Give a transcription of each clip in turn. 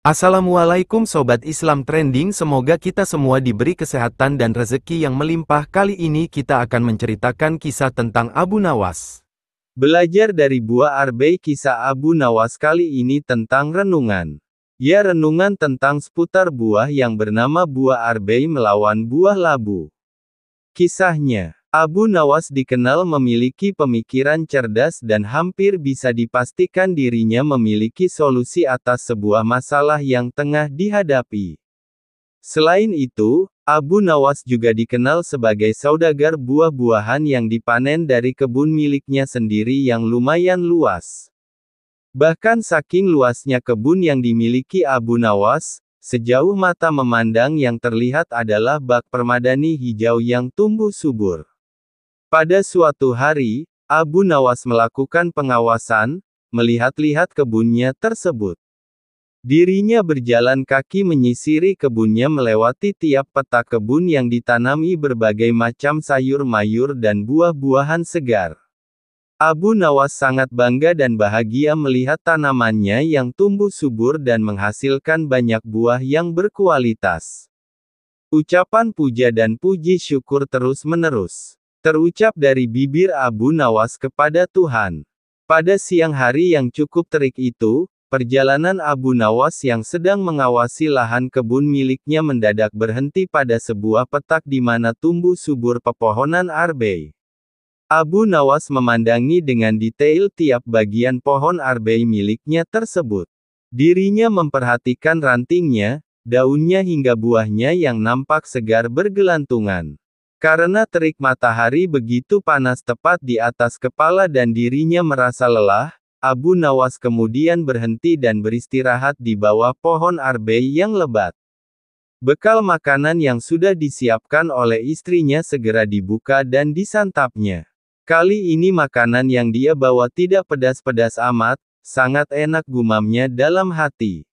Assalamualaikum Sobat Islam Trending, semoga kita semua diberi kesehatan dan rezeki yang melimpah. Kali ini kita akan menceritakan kisah tentang Abu Nawas. Belajar dari buah arbei. Kisah Abu Nawas kali ini tentang renungan. Ya, renungan tentang seputar buah yang bernama buah arbei melawan buah labu. Kisahnya, Abu Nawas dikenal memiliki pemikiran cerdas dan hampir bisa dipastikan dirinya memiliki solusi atas sebuah masalah yang tengah dihadapi. Selain itu, Abu Nawas juga dikenal sebagai saudagar buah-buahan yang dipanen dari kebun miliknya sendiri yang lumayan luas. Bahkan saking luasnya kebun yang dimiliki Abu Nawas, sejauh mata memandang yang terlihat adalah bak permadani hijau yang tumbuh subur. Pada suatu hari, Abu Nawas melakukan pengawasan, melihat-lihat kebunnya tersebut. Dirinya berjalan kaki menyisiri kebunnya melewati tiap petak kebun yang ditanami berbagai macam sayur mayur dan buah-buahan segar. Abu Nawas sangat bangga dan bahagia melihat tanamannya yang tumbuh subur dan menghasilkan banyak buah yang berkualitas. Ucapan puja dan puji syukur terus-menerus terucap dari bibir Abu Nawas kepada Tuhan. Pada siang hari yang cukup terik itu, perjalanan Abu Nawas yang sedang mengawasi lahan kebun miliknya mendadak berhenti pada sebuah petak di mana tumbuh subur pepohonan arbei. Abu Nawas memandangi dengan detail tiap bagian pohon arbei miliknya tersebut. Dirinya memperhatikan rantingnya, daunnya hingga buahnya yang nampak segar bergelantungan. Karena terik matahari begitu panas tepat di atas kepala dan dirinya merasa lelah, Abu Nawas kemudian berhenti dan beristirahat di bawah pohon arbei yang lebat. Bekal makanan yang sudah disiapkan oleh istrinya segera dibuka dan disantapnya. Kali ini makanan yang dia bawa tidak pedas-pedas amat, sangat enak gumamnya dalam hati.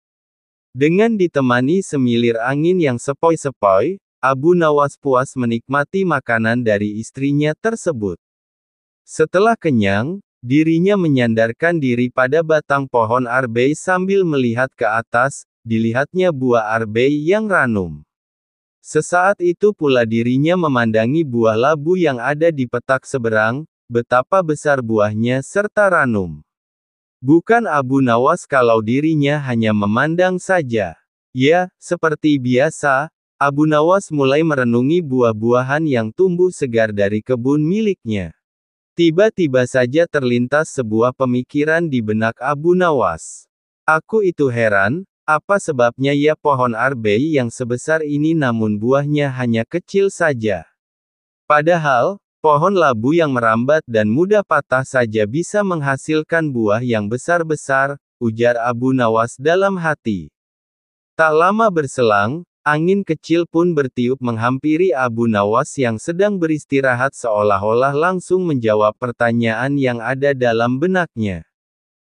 Dengan ditemani semilir angin yang sepoi-sepoi, Abu Nawas puas menikmati makanan dari istrinya tersebut. Setelah kenyang, dirinya menyandarkan diri pada batang pohon arbei sambil melihat ke atas, dilihatnya buah arbei yang ranum. Sesaat itu pula dirinya memandangi buah labu yang ada di petak seberang, betapa besar buahnya serta ranum. Bukan Abu Nawas kalau dirinya hanya memandang saja. Ya, seperti biasa, Abu Nawas mulai merenungi buah-buahan yang tumbuh segar dari kebun miliknya. Tiba-tiba saja terlintas sebuah pemikiran di benak Abu Nawas. Aku itu heran, apa sebabnya ya pohon arbei yang sebesar ini namun buahnya hanya kecil saja. Padahal, pohon labu yang merambat dan mudah patah saja bisa menghasilkan buah yang besar-besar, ujar Abu Nawas dalam hati. Tak lama berselang, angin kecil pun bertiup menghampiri Abu Nawas yang sedang beristirahat seolah-olah langsung menjawab pertanyaan yang ada dalam benaknya.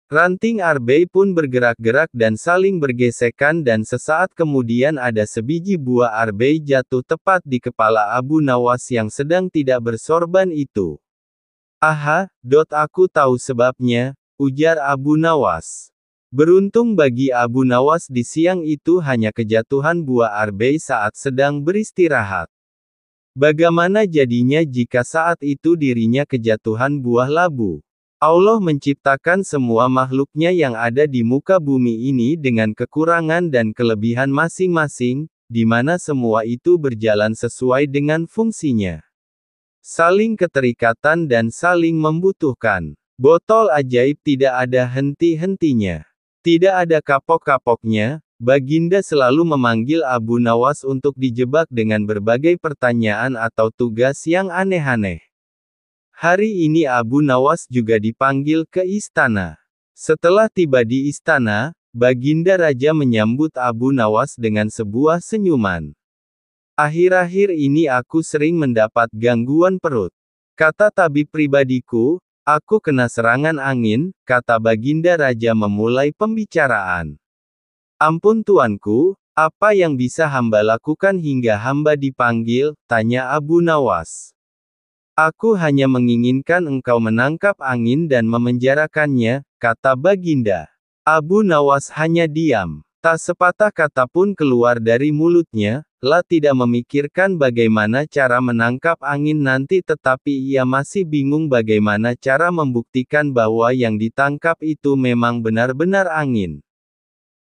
Ranting arbei pun bergerak-gerak dan saling bergesekan dan sesaat kemudian ada sebiji buah arbei jatuh tepat di kepala Abu Nawas yang sedang tidak bersorban itu. Aha, aku tahu sebabnya, ujar Abu Nawas. Beruntung bagi Abu Nawas di siang itu hanya kejatuhan buah arbei saat sedang beristirahat. Bagaimana jadinya jika saat itu dirinya kejatuhan buah labu? Allah menciptakan semua makhluknya yang ada di muka bumi ini dengan kekurangan dan kelebihan masing-masing, di mana semua itu berjalan sesuai dengan fungsinya. Saling keterikatan dan saling membutuhkan. Botol ajaib tidak ada henti-hentinya. Tidak ada kapok-kapoknya, Baginda selalu memanggil Abu Nawas untuk dijebak dengan berbagai pertanyaan atau tugas yang aneh-aneh. Hari ini Abu Nawas juga dipanggil ke istana. Setelah tiba di istana, Baginda Raja menyambut Abu Nawas dengan sebuah senyuman. Akhir-akhir ini aku sering mendapat gangguan perut. Kata tabib pribadiku, aku kena serangan angin, kata Baginda Raja memulai pembicaraan. Ampun tuanku, apa yang bisa hamba lakukan hingga hamba dipanggil, tanya Abu Nawas. Aku hanya menginginkan engkau menangkap angin dan memenjarakannya, kata Baginda. Abu Nawas hanya diam. Tak sepatah kata pun keluar dari mulutnya. La tidak memikirkan bagaimana cara menangkap angin nanti, tetapi ia masih bingung bagaimana cara membuktikan bahwa yang ditangkap itu memang benar-benar angin.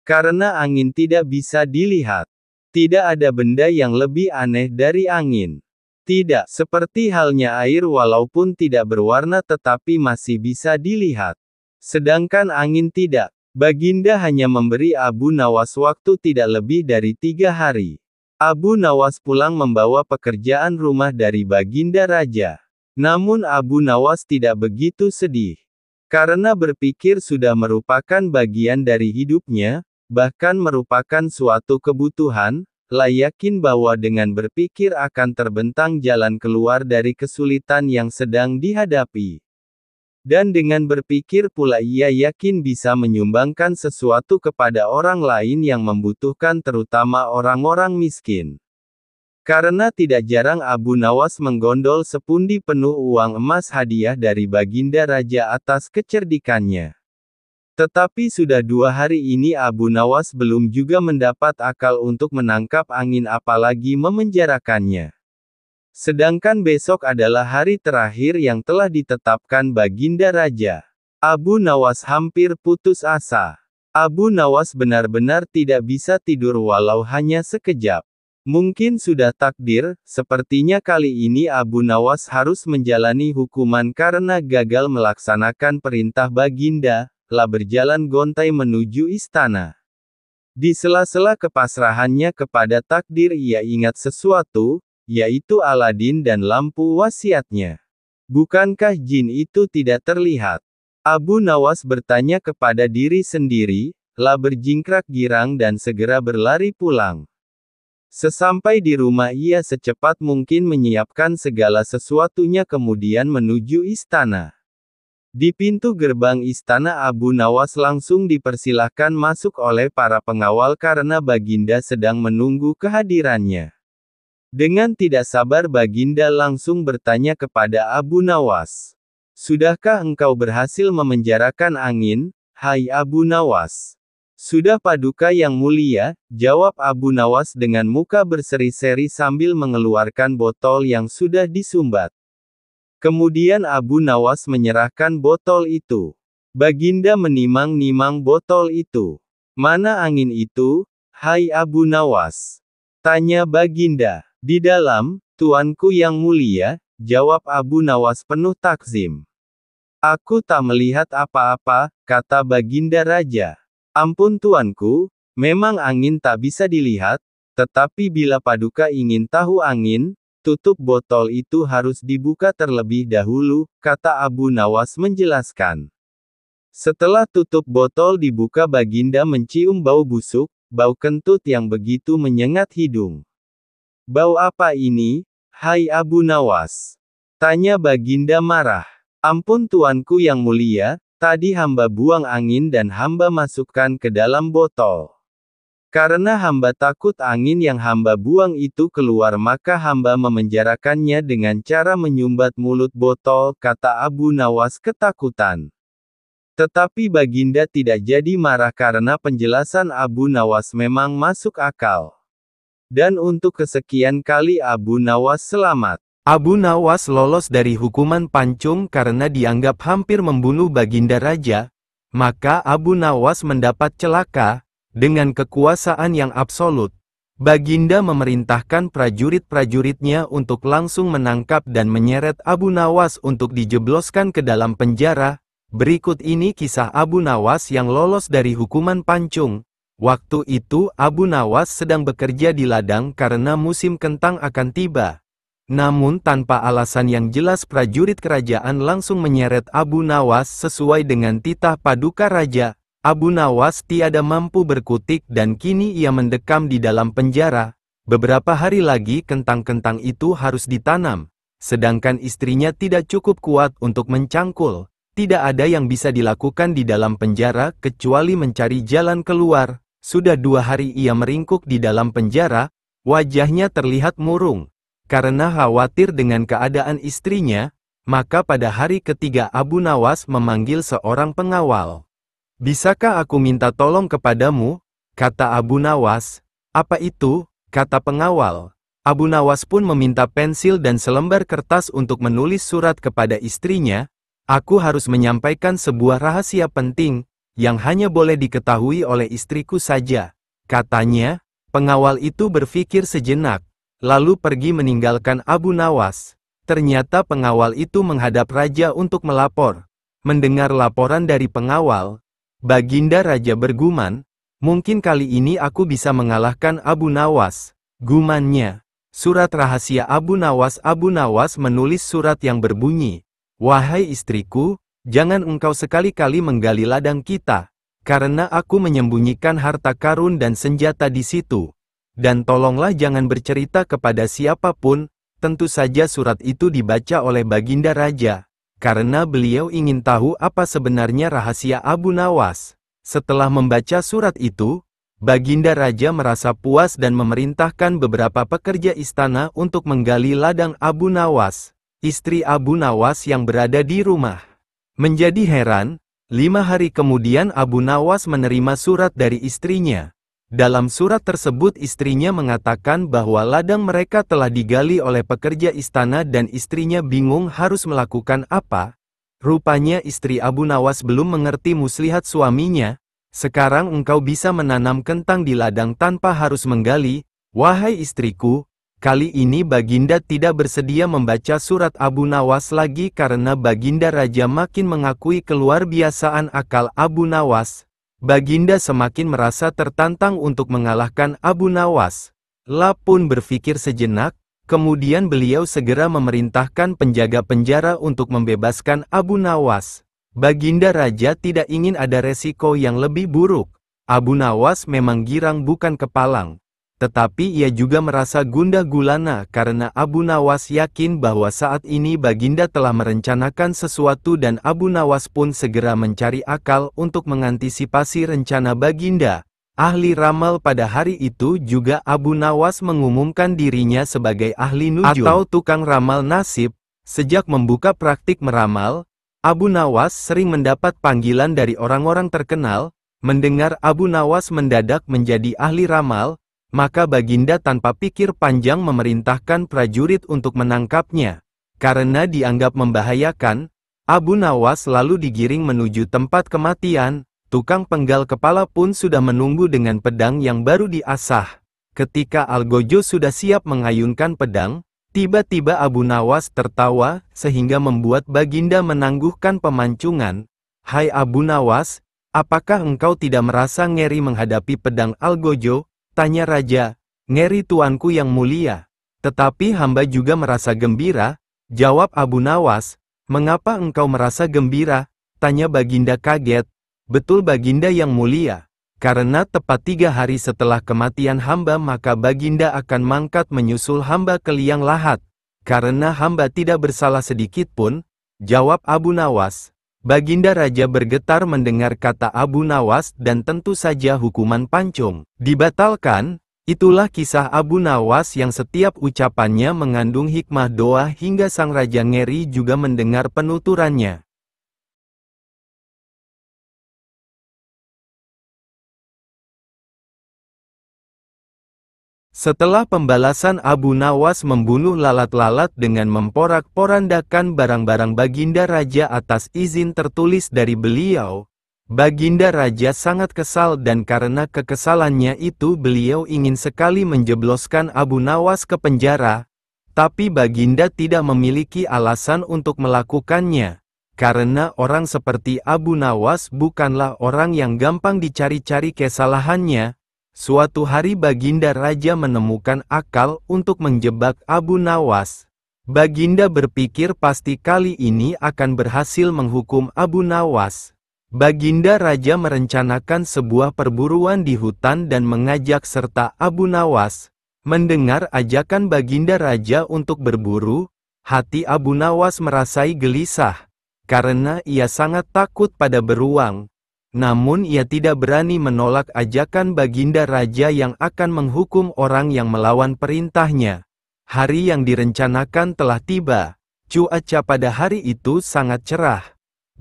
Karena angin tidak bisa dilihat. Tidak ada benda yang lebih aneh dari angin. Tidak, seperti halnya air walaupun tidak berwarna tetapi masih bisa dilihat. Sedangkan angin tidak. Baginda hanya memberi Abu Nawas waktu tidak lebih dari 3 hari. Abu Nawas pulang membawa pekerjaan rumah dari Baginda Raja. Namun Abu Nawas tidak begitu sedih. Karena berpikir sudah merupakan bagian dari hidupnya, bahkan merupakan suatu kebutuhan, La yakin bahwa dengan berpikir akan terbentang jalan keluar dari kesulitan yang sedang dihadapi. Dan dengan berpikir pula ia yakin bisa menyumbangkan sesuatu kepada orang lain yang membutuhkan, terutama orang-orang miskin. Karena tidak jarang Abu Nawas menggondol sepundi penuh uang emas hadiah dari Baginda Raja atas kecerdikannya. Tetapi sudah 2 hari ini Abu Nawas belum juga mendapat akal untuk menangkap angin apalagi memenjarakannya. Sedangkan besok adalah hari terakhir yang telah ditetapkan Baginda Raja. Abu Nawas hampir putus asa. Abu Nawas benar-benar tidak bisa tidur walau hanya sekejap. Mungkin sudah takdir, sepertinya kali ini Abu Nawas harus menjalani hukuman karena gagal melaksanakan perintah Baginda. La berjalan gontai menuju istana. Di sela-sela kepasrahannya kepada takdir ia ingat sesuatu, yaitu Aladin dan lampu wasiatnya. Bukankah jin itu tidak terlihat? Abu Nawas bertanya kepada diri sendiri, La berjingkrak girang dan segera berlari pulang. Sesampai di rumah ia secepat mungkin menyiapkan segala sesuatunya kemudian menuju istana. Di pintu gerbang istana Abu Nawas langsung dipersilahkan masuk oleh para pengawal karena Baginda sedang menunggu kehadirannya. Dengan tidak sabar Baginda langsung bertanya kepada Abu Nawas. Sudahkah engkau berhasil memenjarakan angin, hai Abu Nawas? Sudah Paduka yang mulia, jawab Abu Nawas dengan muka berseri-seri sambil mengeluarkan botol yang sudah disumbat. Kemudian Abu Nawas menyerahkan botol itu. Baginda menimang-nimang botol itu. Mana angin itu, hai Abu Nawas? Tanya Baginda. Di dalam, Tuanku yang mulia, jawab Abu Nawas penuh takzim. Aku tak melihat apa-apa, kata Baginda Raja. Ampun Tuanku, memang angin tak bisa dilihat, tetapi bila Paduka ingin tahu angin, tutup botol itu harus dibuka terlebih dahulu, kata Abu Nawas menjelaskan. Setelah tutup botol dibuka Baginda mencium bau busuk, bau kentut yang begitu menyengat hidung. Bau apa ini, hai Abu Nawas? Tanya Baginda marah. Ampun Tuanku yang mulia, tadi hamba buang angin dan hamba masukkan ke dalam botol. Karena hamba takut angin yang hamba buang itu keluar maka hamba memenjarakannya dengan cara menyumbat mulut botol, kata Abu Nawas ketakutan. Tetapi Baginda tidak jadi marah karena penjelasan Abu Nawas memang masuk akal. Dan untuk kesekian kali Abu Nawas selamat. Abu Nawas lolos dari hukuman pancung karena dianggap hampir membunuh Baginda Raja. Maka Abu Nawas mendapat celaka. Dengan kekuasaan yang absolut, Baginda memerintahkan prajurit-prajuritnya untuk langsung menangkap dan menyeret Abu Nawas untuk dijebloskan ke dalam penjara. Berikut ini kisah Abu Nawas yang lolos dari hukuman pancung. Waktu itu Abu Nawas sedang bekerja di ladang karena musim kentang akan tiba. Namun tanpa alasan yang jelas prajurit kerajaan langsung menyeret Abu Nawas sesuai dengan titah Paduka Raja. Abu Nawas tiada mampu berkutik dan kini ia mendekam di dalam penjara. Beberapa hari lagi kentang-kentang itu harus ditanam. Sedangkan istrinya tidak cukup kuat untuk mencangkul. Tidak ada yang bisa dilakukan di dalam penjara kecuali mencari jalan keluar. Sudah 2 hari ia meringkuk di dalam penjara, wajahnya terlihat murung. Karena khawatir dengan keadaan istrinya, maka pada hari ketiga Abu Nawas memanggil seorang pengawal. Bisakah aku minta tolong kepadamu? kata Abu Nawas. Apa itu? Kata pengawal. Abu Nawas pun meminta pensil dan selembar kertas untuk menulis surat kepada istrinya. Aku harus menyampaikan sebuah rahasia penting, yang hanya boleh diketahui oleh istriku saja, katanya. Pengawal itu berpikir sejenak, lalu pergi meninggalkan Abu Nawas. Ternyata pengawal itu menghadap raja untuk melapor. Mendengar laporan dari pengawal, Baginda Raja bergumam, mungkin kali ini aku bisa mengalahkan Abu Nawas. Gumannya. Surat rahasia Abu Nawas. Abu Nawas menulis surat yang berbunyi, wahai istriku, jangan engkau sekali-kali menggali ladang kita, karena aku menyembunyikan harta karun dan senjata di situ. Dan tolonglah jangan bercerita kepada siapapun. Tentu saja surat itu dibaca oleh Baginda Raja, karena beliau ingin tahu apa sebenarnya rahasia Abu Nawas. Setelah membaca surat itu, Baginda Raja merasa puas dan memerintahkan beberapa pekerja istana untuk menggali ladang Abu Nawas. Istri Abu Nawas yang berada di rumah menjadi heran. 5 hari kemudian Abu Nawas menerima surat dari istrinya. Dalam surat tersebut istrinya mengatakan bahwa ladang mereka telah digali oleh pekerja istana dan istrinya bingung harus melakukan apa. Rupanya istri Abu Nawas belum mengerti muslihat suaminya. Sekarang engkau bisa menanam kentang di ladang tanpa harus menggali. Wahai istriku, kali ini Baginda tidak bersedia membaca surat Abu Nawas lagi karena Baginda Raja makin mengakui keluar biasaan akal Abu Nawas. Baginda semakin merasa tertantang untuk mengalahkan Abu Nawas. La pun berpikir sejenak, kemudian beliau segera memerintahkan penjaga penjara untuk membebaskan Abu Nawas. Baginda Raja tidak ingin ada resiko yang lebih buruk. Abu Nawas memang girang bukan kepalang. Tetapi ia juga merasa gundah gulana karena Abu Nawas yakin bahwa saat ini Baginda telah merencanakan sesuatu dan Abu Nawas pun segera mencari akal untuk mengantisipasi rencana Baginda. Ahli ramal pada hari itu juga Abu Nawas mengumumkan dirinya sebagai ahli nujum atau tukang ramal nasib. Sejak membuka praktik meramal, Abu Nawas sering mendapat panggilan dari orang-orang terkenal. Mendengar Abu Nawas mendadak menjadi ahli ramal, maka Baginda tanpa pikir panjang memerintahkan prajurit untuk menangkapnya. Karena dianggap membahayakan, Abu Nawas lalu digiring menuju tempat kematian. Tukang penggal kepala pun sudah menunggu dengan pedang yang baru diasah. Ketika Algojo sudah siap mengayunkan pedang, tiba-tiba Abu Nawas tertawa, sehingga membuat Baginda menangguhkan pemancungan. Hai Abu Nawas, apakah engkau tidak merasa ngeri menghadapi pedang Algojo? Tanya Raja. Ngeri tuanku yang mulia. Tetapi hamba juga merasa gembira, jawab Abu Nawas. Mengapa engkau merasa gembira? Tanya Baginda kaget. Betul Baginda yang mulia. Karena tepat 3 hari setelah kematian hamba maka Baginda akan mangkat menyusul hamba ke liang lahat. Karena hamba tidak bersalah sedikit pun, jawab Abu Nawas. Baginda Raja bergetar mendengar kata Abu Nawas dan tentu saja hukuman pancung dibatalkan. Itulah kisah Abu Nawas yang setiap ucapannya mengandung hikmah doa hingga sang Raja ngeri juga mendengar penuturannya. Setelah pembalasan Abu Nawas membunuh lalat-lalat dengan memporak-porandakan barang-barang Baginda Raja atas izin tertulis dari beliau, Baginda Raja sangat kesal dan karena kekesalannya itu beliau ingin sekali menjebloskan Abu Nawas ke penjara. Tapi Baginda tidak memiliki alasan untuk melakukannya. Karena orang seperti Abu Nawas bukanlah orang yang gampang dicari-cari kesalahannya. Suatu hari Baginda Raja menemukan akal untuk menjebak Abu Nawas. Baginda berpikir pasti kali ini akan berhasil menghukum Abu Nawas. Baginda Raja merencanakan sebuah perburuan di hutan dan mengajak serta Abu Nawas. Mendengar ajakan Baginda Raja untuk berburu, hati Abu Nawas merasai gelisah. Karena ia sangat takut pada beruang. Namun ia tidak berani menolak ajakan Baginda Raja yang akan menghukum orang yang melawan perintahnya. Hari yang direncanakan telah tiba. Cuaca pada hari itu sangat cerah.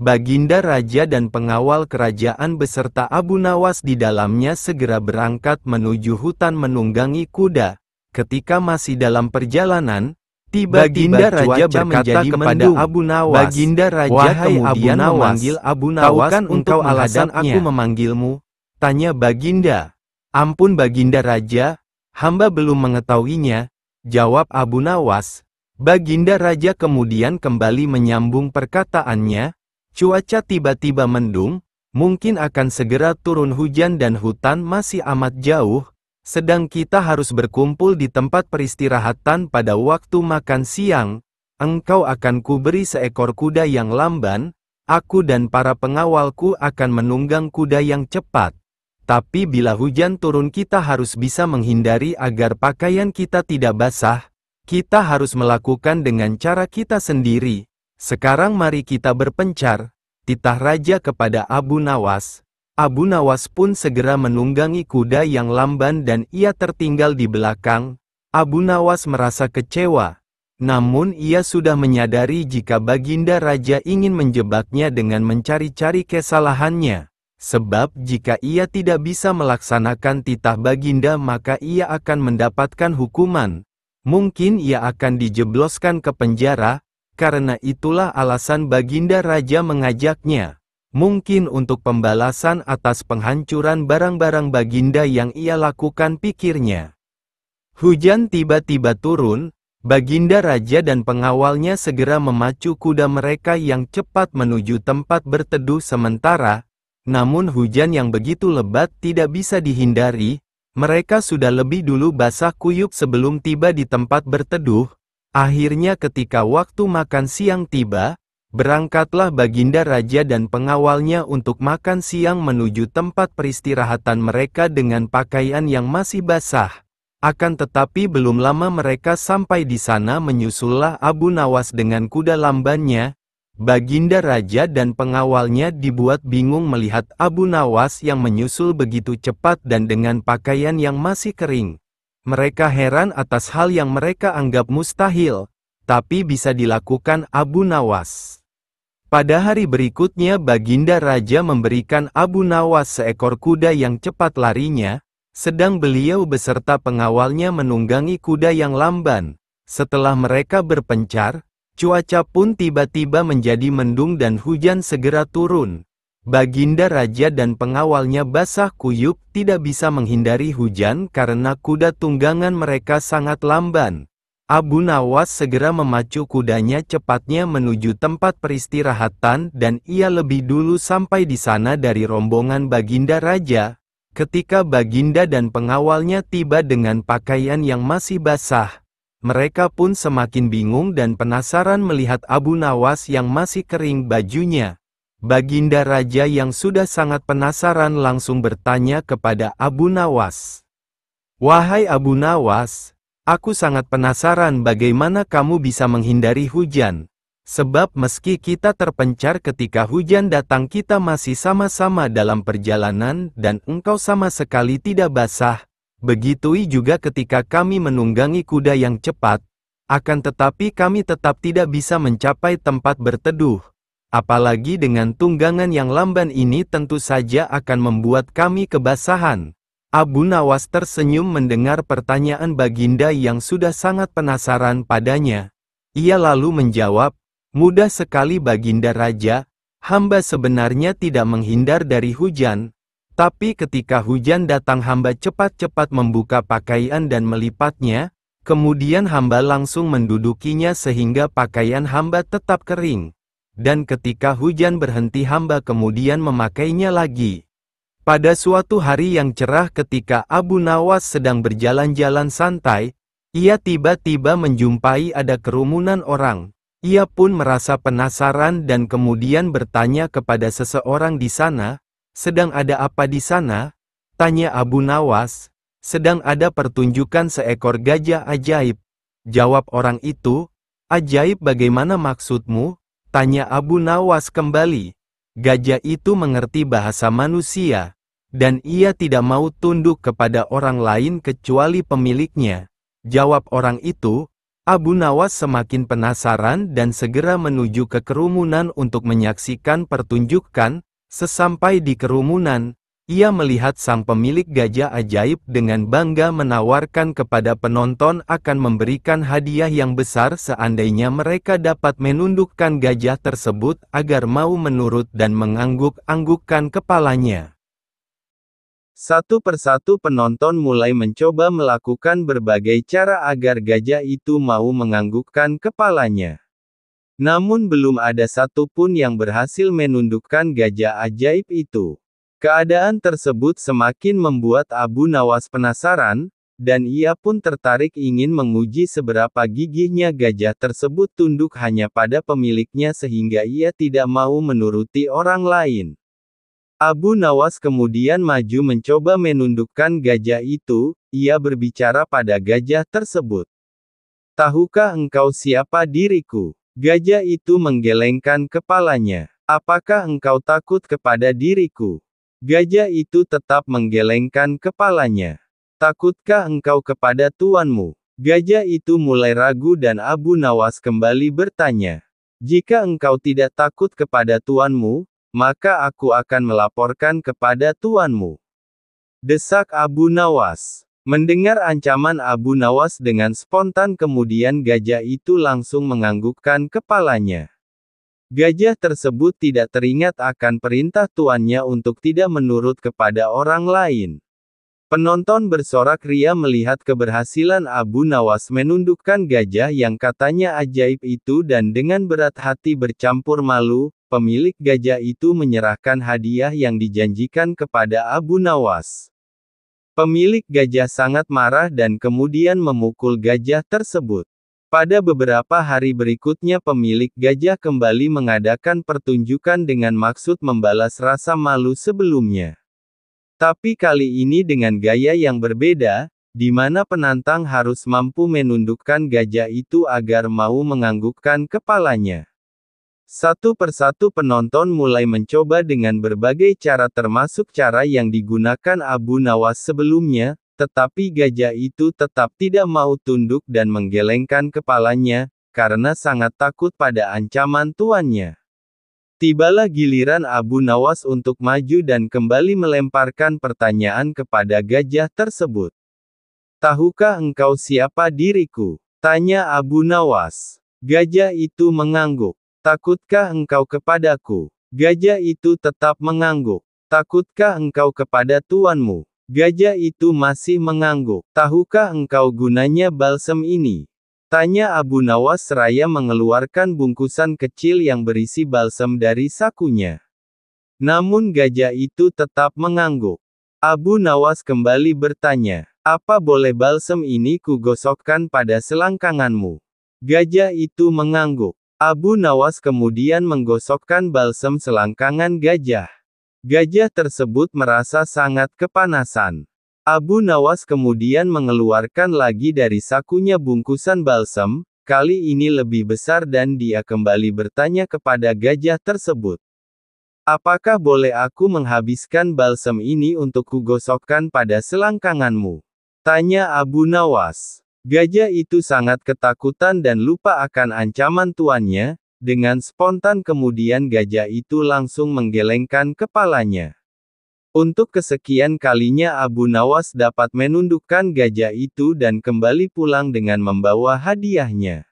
Baginda Raja dan pengawal kerajaan beserta Abu Nawas di dalamnya segera berangkat menuju hutan menunggangi kuda. Ketika masih dalam perjalanan, tiba-tiba Raja berkata kepada Abu Nawas, Baginda Raja "Wahai Abu kemudian Nawas, memanggil Abu Nawas tahukan untuk engkau alasan menghadapnya." aku memanggilmu?" Tanya Baginda. "Ampun Baginda Raja, hamba belum mengetahuinya," jawab Abu Nawas. Baginda Raja kemudian kembali menyambung perkataannya, "Cuaca tiba-tiba mendung, mungkin akan segera turun hujan dan hutan masih amat jauh, sedang kita harus berkumpul di tempat peristirahatan pada waktu makan siang. Engkau akan kuberi seekor kuda yang lamban, aku dan para pengawalku akan menunggang kuda yang cepat. Tapi bila hujan turun kita harus bisa menghindari agar pakaian kita tidak basah. Kita harus melakukan dengan cara kita sendiri. Sekarang mari kita berpencar," titah Raja kepada Abu Nawas. Abu Nawas pun segera menunggangi kuda yang lamban dan ia tertinggal di belakang. Abu Nawas merasa kecewa. Namun ia sudah menyadari jika Baginda Raja ingin menjebaknya dengan mencari-cari kesalahannya. Sebab jika ia tidak bisa melaksanakan titah Baginda maka ia akan mendapatkan hukuman. Mungkin ia akan dijebloskan ke penjara. Karena itulah alasan Baginda Raja mengajaknya. Mungkin untuk pembalasan atas penghancuran barang-barang Baginda yang ia lakukan, pikirnya. Hujan tiba-tiba turun. Baginda Raja dan pengawalnya segera memacu kuda mereka yang cepat menuju tempat berteduh sementara. Namun hujan yang begitu lebat tidak bisa dihindari. Mereka sudah lebih dulu basah kuyup sebelum tiba di tempat berteduh. Akhirnya ketika waktu makan siang tiba, berangkatlah Baginda Raja dan pengawalnya untuk makan siang menuju tempat peristirahatan mereka dengan pakaian yang masih basah. Akan tetapi belum lama mereka sampai di sana menyusullah Abu Nawas dengan kuda lambannya. Baginda Raja dan pengawalnya dibuat bingung melihat Abu Nawas yang menyusul begitu cepat dan dengan pakaian yang masih kering. Mereka heran atas hal yang mereka anggap mustahil, tapi bisa dilakukan Abu Nawas. Pada hari berikutnya Baginda Raja memberikan Abu Nawas seekor kuda yang cepat larinya, sedang beliau beserta pengawalnya menunggangi kuda yang lamban. Setelah mereka berpencar, cuaca pun tiba-tiba menjadi mendung dan hujan segera turun. Baginda Raja dan pengawalnya basah kuyup tidak bisa menghindari hujan karena kuda tunggangan mereka sangat lamban. Abu Nawas segera memacu kudanya cepatnya menuju tempat peristirahatan dan ia lebih dulu sampai di sana dari rombongan Baginda Raja. Ketika Baginda dan pengawalnya tiba dengan pakaian yang masih basah, mereka pun semakin bingung dan penasaran melihat Abu Nawas yang masih kering bajunya. Baginda Raja yang sudah sangat penasaran langsung bertanya kepada Abu Nawas. "Wahai Abu Nawas, aku sangat penasaran bagaimana kamu bisa menghindari hujan. Sebab meski kita terpencar ketika hujan datang kita masih sama-sama dalam perjalanan dan engkau sama sekali tidak basah. Begitu juga ketika kami menunggangi kuda yang cepat. Akan tetapi kami tetap tidak bisa mencapai tempat berteduh. Apalagi dengan tunggangan yang lamban ini tentu saja akan membuat kami kebasahan." Abu Nawas tersenyum mendengar pertanyaan Baginda yang sudah sangat penasaran padanya. Ia lalu menjawab, "Mudah sekali Baginda Raja, hamba sebenarnya tidak menghindar dari hujan. Tapi ketika hujan datang hamba cepat-cepat membuka pakaian dan melipatnya, kemudian hamba langsung mendudukinya sehingga pakaian hamba tetap kering. Dan ketika hujan berhenti hamba kemudian memakainya lagi." Pada suatu hari yang cerah ketika Abu Nawas sedang berjalan-jalan santai, ia tiba-tiba menjumpai ada kerumunan orang. Ia pun merasa penasaran dan kemudian bertanya kepada seseorang di sana, "Sedang ada apa di sana?" Tanya Abu Nawas. "Sedang ada pertunjukan seekor gajah ajaib." Jawab orang itu. "Ajaib bagaimana maksudmu?" Tanya Abu Nawas kembali. Gajah itu mengerti bahasa manusia, dan ia tidak mau tunduk kepada orang lain kecuali pemiliknya. Jawab orang itu, Abu Nawas semakin penasaran dan segera menuju ke kerumunan untuk menyaksikan pertunjukan. Sesampai di kerumunan, ia melihat sang pemilik gajah ajaib dengan bangga menawarkan kepada penonton akan memberikan hadiah yang besar seandainya mereka dapat menundukkan gajah tersebut agar mau menurut dan mengangguk-anggukkan kepalanya. Satu persatu penonton mulai mencoba melakukan berbagai cara agar gajah itu mau menganggukkan kepalanya. Namun belum ada satupun yang berhasil menundukkan gajah ajaib itu. Keadaan tersebut semakin membuat Abu Nawas penasaran, dan ia pun tertarik ingin menguji seberapa gigihnya gajah tersebut tunduk hanya pada pemiliknya sehingga ia tidak mau menuruti orang lain. Abu Nawas kemudian maju mencoba menundukkan gajah itu. Ia berbicara pada gajah tersebut. "Tahukah engkau siapa diriku?" Gajah itu menggelengkan kepalanya. "Apakah engkau takut kepada diriku?" Gajah itu tetap menggelengkan kepalanya. "Takutkah engkau kepada tuanmu?" Gajah itu mulai ragu dan Abu Nawas kembali bertanya. "Jika engkau tidak takut kepada tuanmu, maka aku akan melaporkan kepada tuanmu," desak Abu Nawas. Mendengar ancaman Abu Nawas dengan spontan kemudian gajah itu langsung menganggukkan kepalanya. Gajah tersebut tidak teringat akan perintah tuannya untuk tidak menurut kepada orang lain. Penonton bersorak ria melihat keberhasilan Abu Nawas menundukkan gajah yang katanya ajaib itu dan dengan berat hati bercampur malu, pemilik gajah itu menyerahkan hadiah yang dijanjikan kepada Abu Nawas. Pemilik gajah sangat marah dan kemudian memukul gajah tersebut. Pada beberapa hari berikutnya pemilik gajah kembali mengadakan pertunjukan dengan maksud membalas rasa malu sebelumnya. Tapi kali ini dengan gaya yang berbeda, di mana penantang harus mampu menundukkan gajah itu agar mau menganggukkan kepalanya. Satu persatu penonton mulai mencoba dengan berbagai cara termasuk cara yang digunakan Abu Nawas sebelumnya, tetapi gajah itu tetap tidak mau tunduk dan menggelengkan kepalanya, karena sangat takut pada ancaman tuannya. Tibalah giliran Abu Nawas untuk maju dan kembali melemparkan pertanyaan kepada gajah tersebut. "Tahukah engkau siapa diriku?" tanya Abu Nawas. Gajah itu mengangguk. "Takutkah engkau kepadaku?" Gajah itu tetap mengangguk. "Takutkah engkau kepada tuanmu?" Gajah itu masih mengangguk. "Tahukah engkau gunanya balsam ini?" tanya Abu Nawas seraya mengeluarkan bungkusan kecil yang berisi balsam dari sakunya. Namun gajah itu tetap mengangguk. Abu Nawas kembali bertanya, "Apa boleh balsam ini kugosokkan pada selangkanganmu?" Gajah itu mengangguk. Abu Nawas kemudian menggosokkan balsam selangkangan gajah. Gajah tersebut merasa sangat kepanasan. Abu Nawas kemudian mengeluarkan lagi dari sakunya bungkusan balsam, kali ini lebih besar dan dia kembali bertanya kepada gajah tersebut. "Apakah boleh aku menghabiskan balsam ini untuk kugosokkan pada selangkanganmu?" tanya Abu Nawas. Gajah itu sangat ketakutan dan lupa akan ancaman tuannya, dengan spontan kemudian gajah itu langsung menggelengkan kepalanya. Untuk kesekian kalinya Abu Nawas dapat menundukkan gajah itu dan kembali pulang dengan membawa hadiahnya.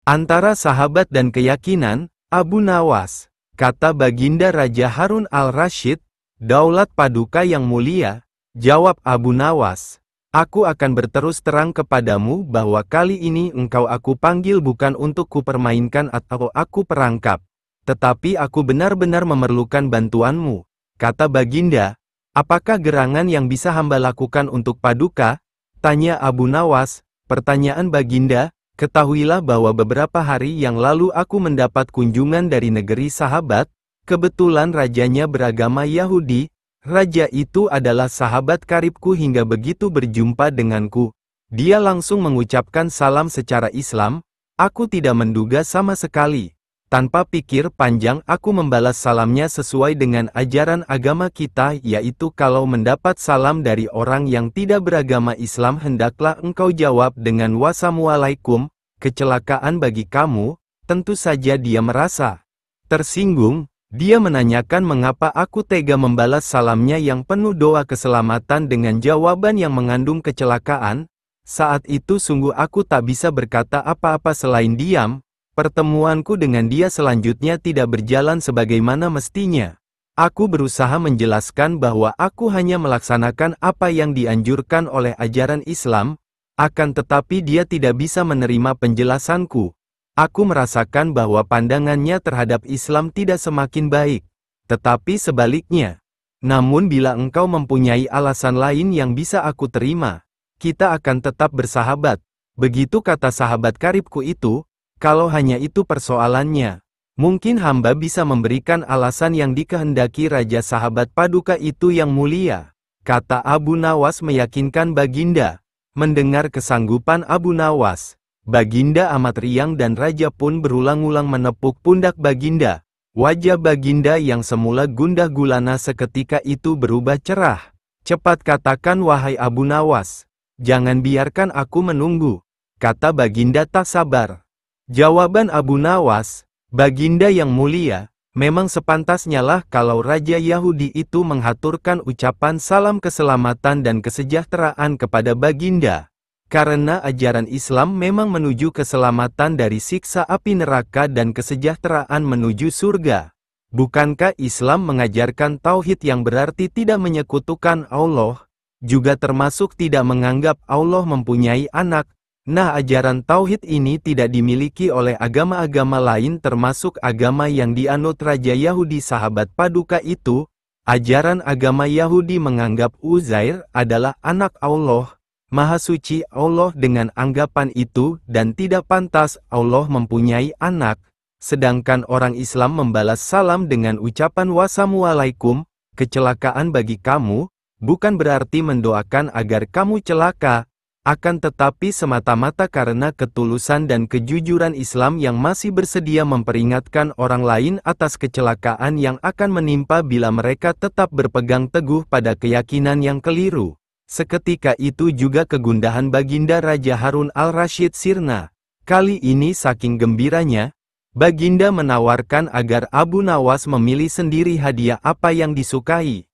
Antara sahabat dan keyakinan, Abu Nawas, kata Baginda Raja Harun al-Rasyid, "Daulat Paduka yang mulia," jawab Abu Nawas, "aku akan berterus terang kepadamu bahwa kali ini engkau aku panggil bukan untuk kupermainkan atau aku perangkap, tetapi aku benar-benar memerlukan bantuanmu." Kata Baginda, "Apakah gerangan yang bisa hamba lakukan untuk Paduka?" tanya Abu Nawas. "Pertanyaan Baginda, ketahuilah bahwa beberapa hari yang lalu aku mendapat kunjungan dari negeri sahabat, kebetulan rajanya beragama Yahudi. Raja itu adalah sahabat karibku hingga begitu berjumpa denganku, dia langsung mengucapkan salam secara Islam, aku tidak menduga sama sekali. Tanpa pikir panjang aku membalas salamnya sesuai dengan ajaran agama kita, yaitu kalau mendapat salam dari orang yang tidak beragama Islam hendaklah engkau jawab dengan wassalamualaikum, kecelakaan bagi kamu." Tentu saja dia merasa tersinggung. Dia menanyakan mengapa aku tega membalas salamnya yang penuh doa keselamatan dengan jawaban yang mengandung kecelakaan. Saat itu sungguh aku tak bisa berkata apa-apa selain diam. Pertemuanku dengan dia selanjutnya tidak berjalan sebagaimana mestinya. Aku berusaha menjelaskan bahwa aku hanya melaksanakan apa yang dianjurkan oleh ajaran Islam, akan tetapi dia tidak bisa menerima penjelasanku. Aku merasakan bahwa pandangannya terhadap Islam tidak semakin baik, tetapi sebaliknya. Namun bila engkau mempunyai alasan lain yang bisa aku terima, kita akan tetap bersahabat. Begitu kata sahabat karibku itu. Kalau hanya itu persoalannya, mungkin hamba bisa memberikan alasan yang dikehendaki raja sahabat paduka itu yang mulia, kata Abu Nawas meyakinkan Baginda. Mendengar kesanggupan Abu Nawas, Baginda amat riang dan raja pun berulang-ulang menepuk pundak Baginda. Wajah Baginda yang semula gundah gulana seketika itu berubah cerah. "Cepat katakan wahai Abu Nawas, jangan biarkan aku menunggu," kata Baginda tak sabar. Jawaban Abu Nawas, "Baginda yang mulia, memang sepantasnya lah kalau Raja Yahudi itu menghaturkan ucapan salam keselamatan dan kesejahteraan kepada Baginda. Karena ajaran Islam memang menuju keselamatan dari siksa api neraka dan kesejahteraan menuju surga. Bukankah Islam mengajarkan tauhid yang berarti tidak menyekutukan Allah, juga termasuk tidak menganggap Allah mempunyai anak? Nah, ajaran tauhid ini tidak dimiliki oleh agama-agama lain termasuk agama yang dianut Raja Yahudi sahabat paduka itu. Ajaran agama Yahudi menganggap Uzair adalah anak Allah, Maha Suci Allah dengan anggapan itu dan tidak pantas Allah mempunyai anak. Sedangkan orang Islam membalas salam dengan ucapan wassalamualaikum, kecelakaan bagi kamu, bukan berarti mendoakan agar kamu celaka, akan tetapi semata-mata karena ketulusan dan kejujuran Islam yang masih bersedia memperingatkan orang lain atas kecelakaan yang akan menimpa bila mereka tetap berpegang teguh pada keyakinan yang keliru. Seketika itu juga kegundahan Baginda Raja Harun al-Rashid sirna. Kali ini saking gembiranya, Baginda menawarkan agar Abu Nawas memilih sendiri hadiah apa yang disukai.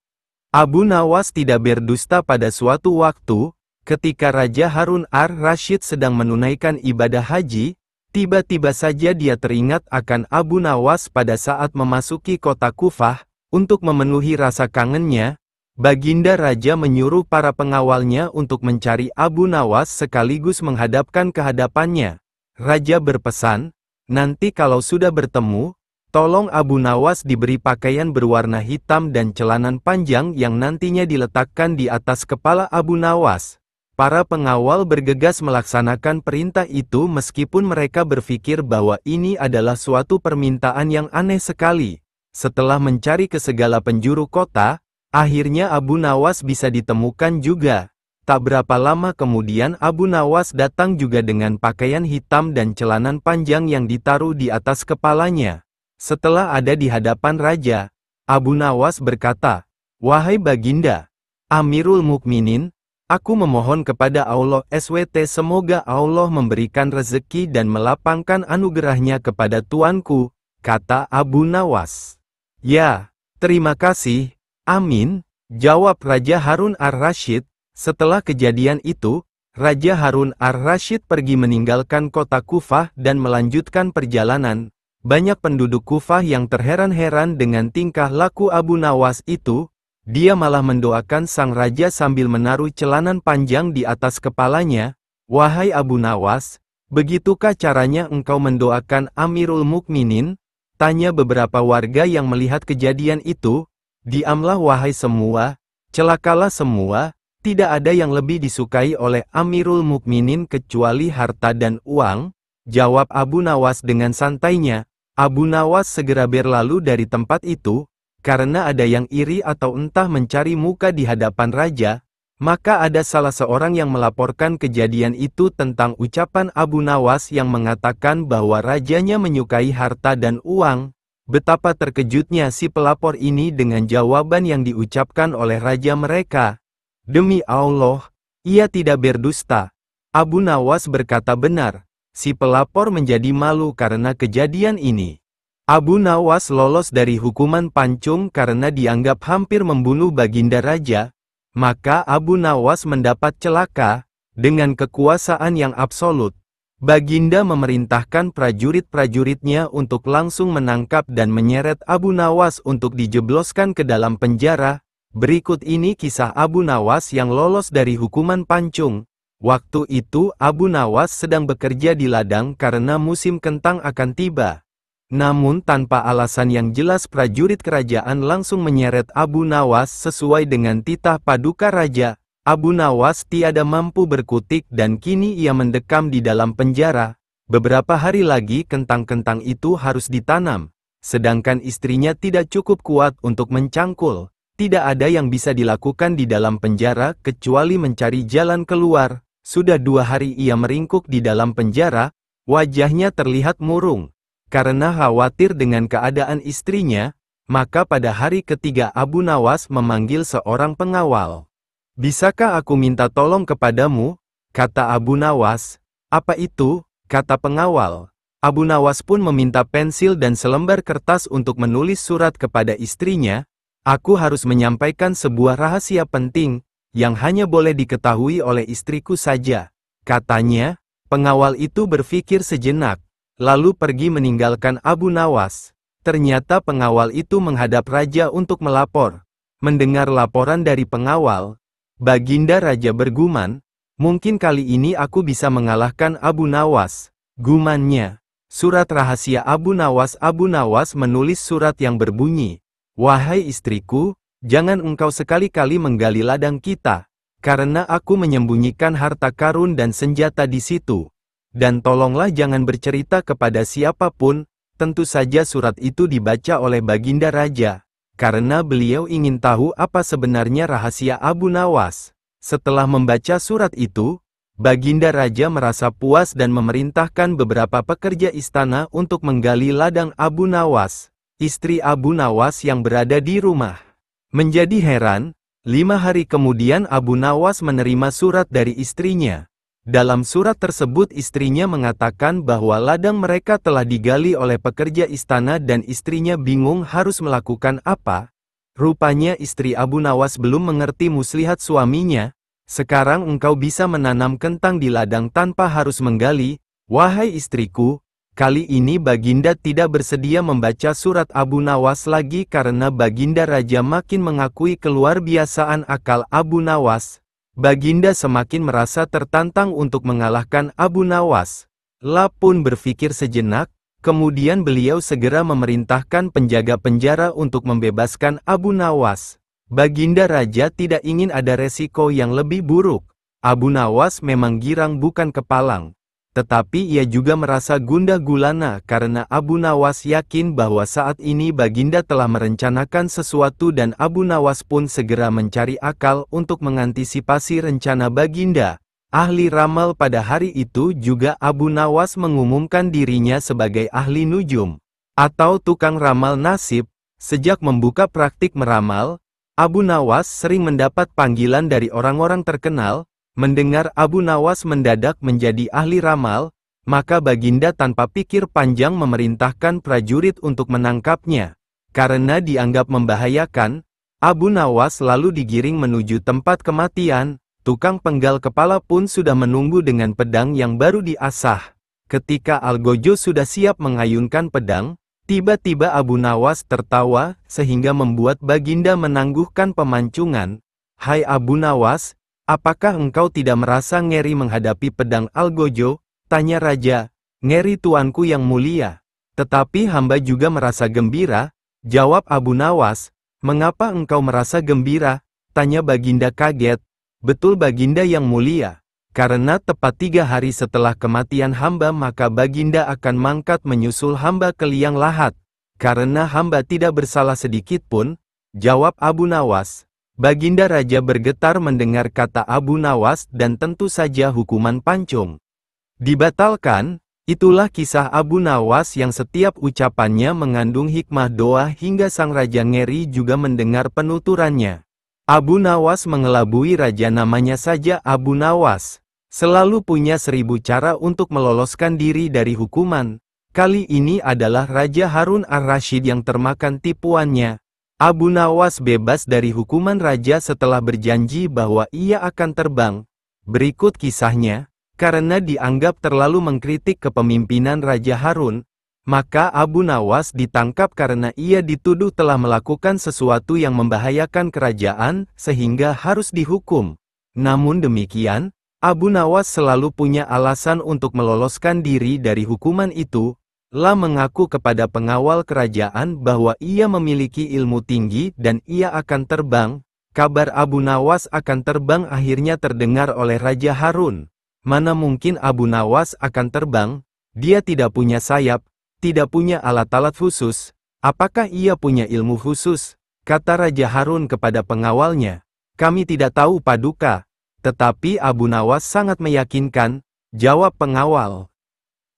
Abu Nawas tidak berdusta. Pada suatu waktu, ketika Raja Harun al-Rashid sedang menunaikan ibadah haji, tiba-tiba saja dia teringat akan Abu Nawas pada saat memasuki kota Kufah. Untuk memenuhi rasa kangennya, Baginda Raja menyuruh para pengawalnya untuk mencari Abu Nawas sekaligus menghadapkan ke hadapannya. Raja berpesan, "Nanti kalau sudah bertemu, tolong Abu Nawas diberi pakaian berwarna hitam dan celanan panjang yang nantinya diletakkan di atas kepala Abu Nawas." Para pengawal bergegas melaksanakan perintah itu meskipun mereka berpikir bahwa ini adalah suatu permintaan yang aneh sekali. Setelah mencari ke segala penjuru kota, akhirnya Abu Nawas bisa ditemukan juga. Tak berapa lama kemudian Abu Nawas datang juga dengan pakaian hitam dan celanan panjang yang ditaruh di atas kepalanya. Setelah ada di hadapan raja, Abu Nawas berkata, "Wahai Baginda, Amirul Mukminin, aku memohon kepada Allah SWT semoga Allah memberikan rezeki dan melapangkan anugerahnya kepada tuanku," kata Abu Nawas. "Ya, terima kasih. Amin," jawab Raja Harun al-Rashid. Setelah kejadian itu, Raja Harun al-Rashid pergi meninggalkan kota Kufah dan melanjutkan perjalanan. Banyak penduduk Kufah yang terheran-heran dengan tingkah laku Abu Nawas itu. Dia malah mendoakan sang raja sambil menaruh celanan panjang di atas kepalanya. "Wahai Abu Nawas, begitukah caranya engkau mendoakan Amirul Mukminin?" tanya beberapa warga yang melihat kejadian itu. "Diamlah wahai semua, celakalah semua, tidak ada yang lebih disukai oleh Amirul Mukminin kecuali harta dan uang," jawab Abu Nawas dengan santainya. Abu Nawas segera berlalu dari tempat itu, karena ada yang iri atau entah mencari muka di hadapan raja. Maka ada salah seorang yang melaporkan kejadian itu tentang ucapan Abu Nawas yang mengatakan bahwa rajanya menyukai harta dan uang. Betapa terkejutnya si pelapor ini dengan jawaban yang diucapkan oleh raja mereka. "Demi Allah, ia tidak berdusta." Abu Nawas berkata, "Benar, Si pelapor menjadi malu karena kejadian ini. Abu Nawas lolos dari hukuman pancung karena dianggap hampir membunuh Baginda Raja. Maka Abu Nawas mendapat celaka. Dengan kekuasaan yang absolut, Baginda memerintahkan prajurit-prajuritnya untuk langsung menangkap dan menyeret Abu Nawas untuk dijebloskan ke dalam penjara. Berikut ini kisah Abu Nawas yang lolos dari hukuman pancung. Waktu itu Abu Nawas sedang bekerja di ladang karena musim kentang akan tiba. Namun tanpa alasan yang jelas prajurit kerajaan langsung menyeret Abu Nawas sesuai dengan titah paduka raja. Abu Nawas tiada mampu berkutik dan kini ia mendekam di dalam penjara. Beberapa hari lagi kentang-kentang itu harus ditanam, sedangkan istrinya tidak cukup kuat untuk mencangkul. Tidak ada yang bisa dilakukan di dalam penjara kecuali mencari jalan keluar. Sudah 2 hari ia meringkuk di dalam penjara, wajahnya terlihat murung. Karena khawatir dengan keadaan istrinya, maka pada hari ketiga Abu Nawas memanggil seorang pengawal. "Bisakah aku minta tolong kepadamu?" kata Abu Nawas. "Apa itu?" kata pengawal. Abu Nawas pun meminta pensil dan selembar kertas untuk menulis surat kepada istrinya. "Aku harus menyampaikan sebuah rahasia penting, yang hanya boleh diketahui oleh istriku saja," katanya. Pengawal itu berpikir sejenak, lalu pergi meninggalkan Abu Nawas. Ternyata pengawal itu menghadap raja untuk melapor. Mendengar laporan dari pengawal, Baginda Raja bergumam, "Mungkin kali ini aku bisa mengalahkan Abu Nawas." Gumannya, surat rahasia Abu Nawas. Abu Nawas menulis surat yang berbunyi, "Wahai istriku, jangan engkau sekali-kali menggali ladang kita, karena aku menyembunyikan harta karun dan senjata di situ. Dan tolonglah jangan bercerita kepada siapapun." Tentu saja surat itu dibaca oleh Baginda Raja, karena beliau ingin tahu apa sebenarnya rahasia Abu Nawas. Setelah membaca surat itu, Baginda Raja merasa puas dan memerintahkan beberapa pekerja istana untuk menggali ladang Abu Nawas. Istri Abu Nawas yang berada di rumah menjadi heran. 5 hari kemudian Abu Nawas menerima surat dari istrinya. Dalam surat tersebut istrinya mengatakan bahwa ladang mereka telah digali oleh pekerja istana dan istrinya bingung harus melakukan apa. Rupanya istri Abu Nawas belum mengerti muslihat suaminya. "Sekarang engkau bisa menanam kentang di ladang tanpa harus menggali." "Wahai istriku, kali ini Baginda tidak bersedia membaca surat Abu Nawas lagi karena Baginda Raja makin mengakui keluarbiasaan akal Abu Nawas. Baginda semakin merasa tertantang untuk mengalahkan Abu Nawas." La pun berpikir sejenak, kemudian beliau segera memerintahkan penjaga penjara untuk membebaskan Abu Nawas. Baginda Raja tidak ingin ada resiko yang lebih buruk. Abu Nawas memang girang bukan kepalang. Tetapi ia juga merasa gundah gulana karena Abu Nawas yakin bahwa saat ini Baginda telah merencanakan sesuatu dan Abu Nawas pun segera mencari akal untuk mengantisipasi rencana Baginda. Ahli ramal pada hari itu juga Abu Nawas mengumumkan dirinya sebagai ahli nujum, atau tukang ramal nasib. Sejak membuka praktik meramal, Abu Nawas sering mendapat panggilan dari orang-orang terkenal. Mendengar Abu Nawas mendadak menjadi ahli ramal, maka Baginda tanpa pikir panjang memerintahkan prajurit untuk menangkapnya. Karena dianggap membahayakan, Abu Nawas lalu digiring menuju tempat kematian. Tukang penggal kepala pun sudah menunggu dengan pedang yang baru diasah. Ketika Algojo sudah siap mengayunkan pedang, tiba-tiba Abu Nawas tertawa, sehingga membuat Baginda menangguhkan pemancungan. "Hai Abu Nawas, apakah engkau tidak merasa ngeri menghadapi pedang Algojo?" tanya raja. "Ngeri tuanku yang mulia. Tetapi hamba juga merasa gembira," jawab Abu Nawas. "Mengapa engkau merasa gembira?" tanya Baginda kaget. "Betul Baginda yang mulia. Karena tepat 3 hari setelah kematian hamba maka Baginda akan mangkat menyusul hamba ke liang lahat. Karena hamba tidak bersalah sedikit pun," jawab Abu Nawas. Baginda Raja bergetar mendengar kata Abu Nawas dan tentu saja hukuman pancung dibatalkan. Itulah kisah Abu Nawas yang setiap ucapannya mengandung hikmah doa hingga sang raja ngeri juga mendengar penuturannya. Abu Nawas mengelabui raja namanya saja Abu Nawas. Selalu punya 1000 cara untuk meloloskan diri dari hukuman. Kali ini adalah Raja Harun ar-Rasyid yang termakan tipuannya. Abu Nawas bebas dari hukuman raja setelah berjanji bahwa ia akan terbang. Berikut kisahnya, karena dianggap terlalu mengkritik kepemimpinan Raja Harun, maka Abu Nawas ditangkap karena ia dituduh telah melakukan sesuatu yang membahayakan kerajaan, sehingga harus dihukum. Namun demikian, Abu Nawas selalu punya alasan untuk meloloskan diri dari hukuman itu. La mengaku kepada pengawal kerajaan bahwa ia memiliki ilmu tinggi dan ia akan terbang. Kabar Abu Nawas akan terbang akhirnya terdengar oleh Raja Harun. Mana mungkin Abu Nawas akan terbang? Dia tidak punya sayap, tidak punya alat-alat khusus. Apakah ia punya ilmu khusus? Kata Raja Harun kepada pengawalnya. Kami tidak tahu Paduka. Tetapi Abu Nawas sangat meyakinkan, jawab pengawal.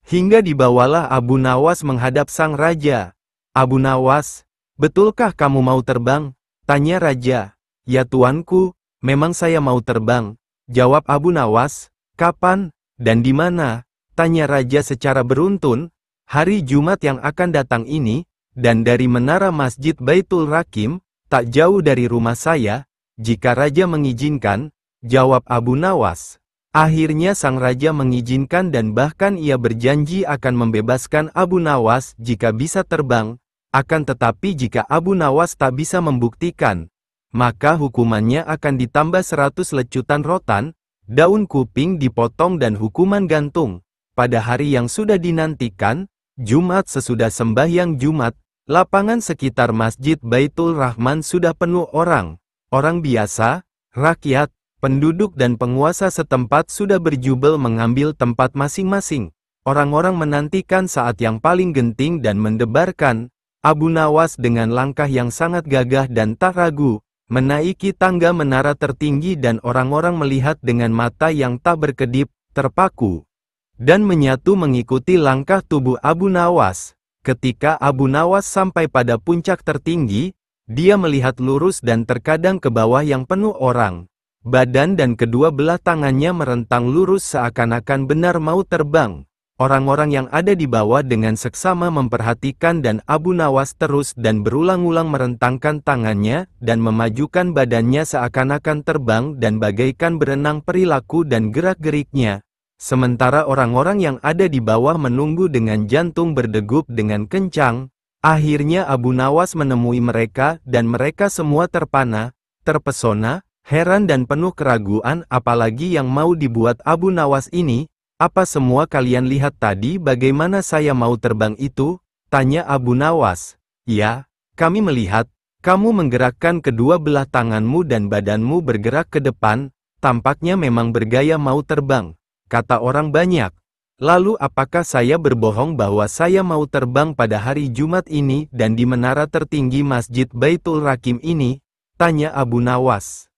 Hingga dibawalah Abu Nawas menghadap sang raja. Abu Nawas, betulkah kamu mau terbang? Tanya raja. Ya tuanku, memang saya mau terbang. Jawab Abu Nawas. Kapan? Dan di mana? Tanya raja secara beruntun. Hari Jumat yang akan datang ini, dan dari menara Masjid Baitul Rakim, tak jauh dari rumah saya, jika raja mengizinkan, jawab Abu Nawas. Akhirnya sang raja mengizinkan dan bahkan ia berjanji akan membebaskan Abu Nawas jika bisa terbang. Akan tetapi jika Abu Nawas tak bisa membuktikan, maka hukumannya akan ditambah 100 lecutan rotan, daun kuping dipotong dan hukuman gantung. Pada hari yang sudah dinantikan, Jumat sesudah sembahyang Jumat, lapangan sekitar Masjid Baitul Rahman sudah penuh orang. Orang biasa, rakyat, penduduk dan penguasa setempat sudah berjubel mengambil tempat masing-masing. Orang-orang menantikan saat yang paling genting dan mendebarkan. Abu Nawas dengan langkah yang sangat gagah dan tak ragu, menaiki tangga menara tertinggi dan orang-orang melihat dengan mata yang tak berkedip, terpaku, dan menyatu mengikuti langkah tubuh Abu Nawas. Ketika Abu Nawas sampai pada puncak tertinggi, dia melihat lurus dan terkadang ke bawah yang penuh orang. Badan dan kedua belah tangannya merentang lurus seakan-akan benar mau terbang. Orang-orang yang ada di bawah dengan seksama memperhatikan dan Abu Nawas terus dan berulang-ulang merentangkan tangannya dan memajukan badannya seakan-akan terbang dan bagaikan berenang perilaku dan gerak-geriknya. Sementara orang-orang yang ada di bawah menunggu dengan jantung berdegup dengan kencang. Akhirnya Abu Nawas menemui mereka dan mereka semua terpana, terpesona, heran dan penuh keraguan apalagi yang mau dibuat Abu Nawas ini. Apa semua kalian lihat tadi bagaimana saya mau terbang itu? Tanya Abu Nawas. Ya, kami melihat, kamu menggerakkan kedua belah tanganmu dan badanmu bergerak ke depan, tampaknya memang bergaya mau terbang, kata orang banyak. Lalu apakah saya berbohong bahwa saya mau terbang pada hari Jumat ini dan di menara tertinggi Masjid Baitul Rakim ini? Tanya Abu Nawas.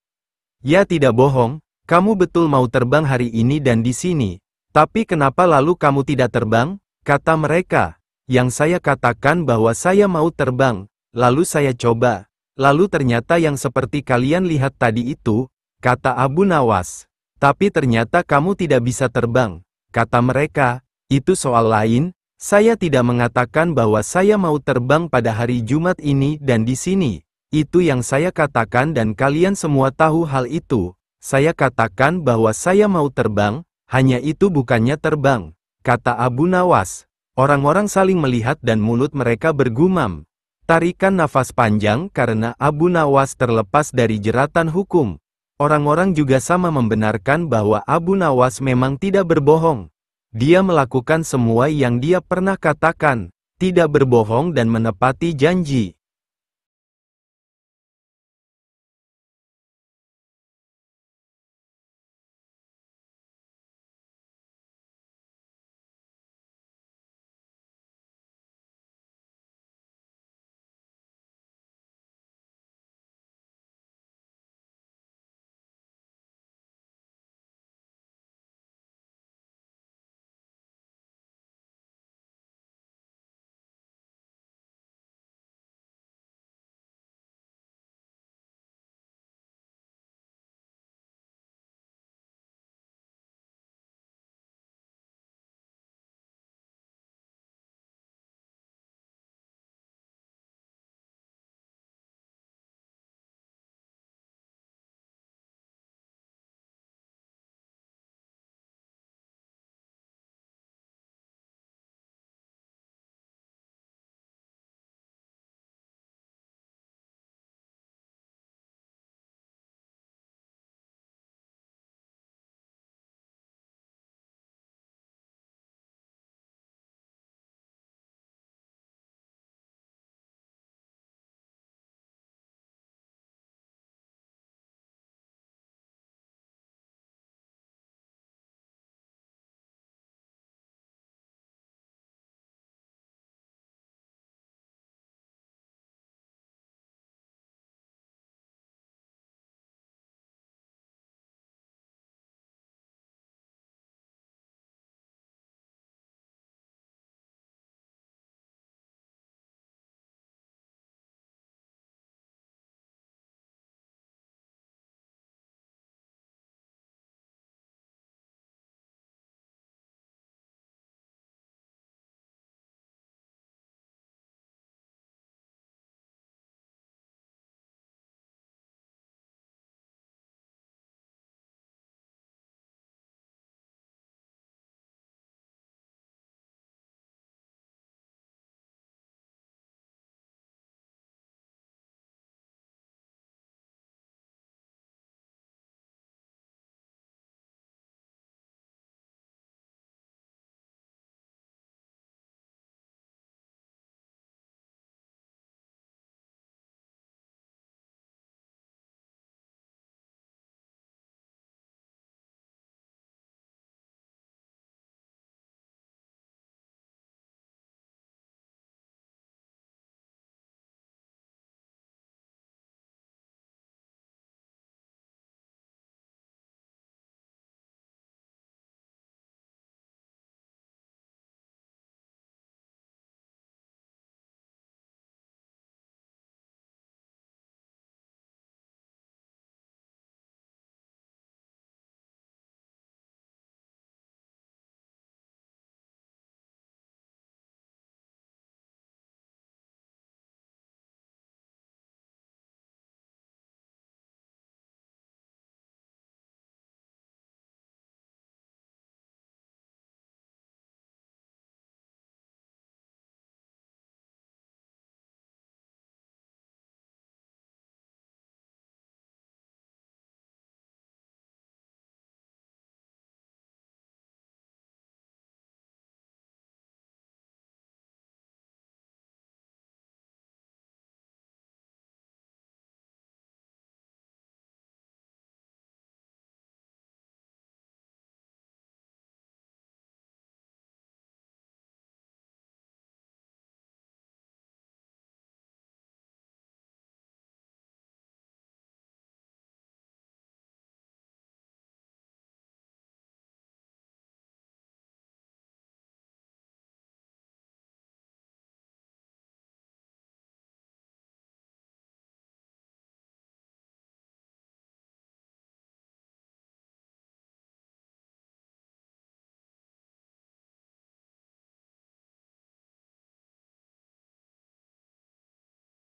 Ya tidak bohong, kamu betul mau terbang hari ini dan di sini. Tapi kenapa lalu kamu tidak terbang? Kata mereka. Yang saya katakan bahwa saya mau terbang, lalu saya coba. Lalu ternyata yang seperti kalian lihat tadi itu, kata Abu Nawas. Tapi ternyata kamu tidak bisa terbang. Kata mereka, itu soal lain, saya tidak mengatakan bahwa saya mau terbang pada hari Jumat ini dan di sini. Itu yang saya katakan dan kalian semua tahu hal itu. Saya katakan bahwa saya mau terbang, hanya itu bukannya terbang, kata Abu Nawas. Orang-orang saling melihat dan mulut mereka bergumam. Tarikan nafas panjang karena Abu Nawas terlepas dari jeratan hukum. Orang-orang juga sama membenarkan bahwa Abu Nawas memang tidak berbohong. Dia melakukan semua yang dia pernah katakan, tidak berbohong dan menepati janji.